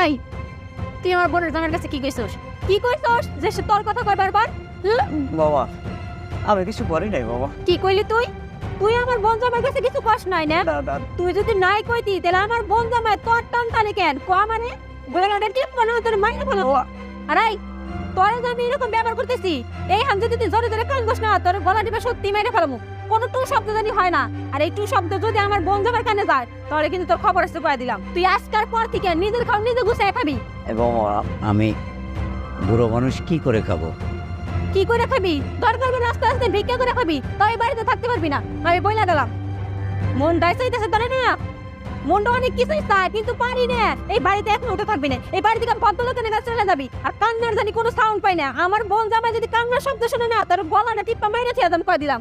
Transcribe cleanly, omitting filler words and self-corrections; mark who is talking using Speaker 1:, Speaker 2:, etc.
Speaker 1: এই তুই আমার বোনের জামাইয়ের কাছে কি কইছস যে সে তোর কথা কয় বারবার?
Speaker 2: বাবা আমি কিছু করি নাই বাবা।
Speaker 1: কি কইলি তুই? তুই আমার বোন জামাইয়ের কাছে কিছু কস নাই না? তুই যদি নাই কইতি তাহলে আমার বোন জামাই তোর টান টানে কেন কোয়া মানে গোলাটা টিপ মনে তোর মাইনে বলো। আরে তোর আমি এরকম ব্যবহার করতেছি এই হাম যদি তুই জোরে জোরে কান বস না তোর গলা টিপে সত্যি মেরে ফেলামু। কোনো টু শব্দ জানি হয় না, আর এই টু শব্দ যদি আমার বোন জামাইয়ের কানে যায় তাহলে কিন্তু তোর খবর আছে কয়ে দিলাম। তুই আজকার পর থেকে নিজের খাও নিজে গুছাই খাবি।
Speaker 2: বাবা
Speaker 3: আমি বুড়ো মানুষ কি করে খাবো?
Speaker 1: কি করে খাবি? দরকার হলে রাস্তা রাস্তায় ভিক্ষা করে খাবি, তাই বাড়িতে থাকতে পারবি না। আমি বইলা দিলাম মন চাইতেছে ধরে না, মনটা অনেক কিছুই চায় কিন্তু পারি না। এই বাড়িতে এখন উঠে থাকবি না, এই বাড়ি থেকে ভদ্রলোকের কাছে চলে যাবি। আর কান্নার জানি কোনো সাউন্ড পাই না, আমার বোন জামাই যদি কান্নার শব্দ শুনে না তার গলাটা টিপ্পা মাইরে ছেড়ে দাম কয়ে দিলাম।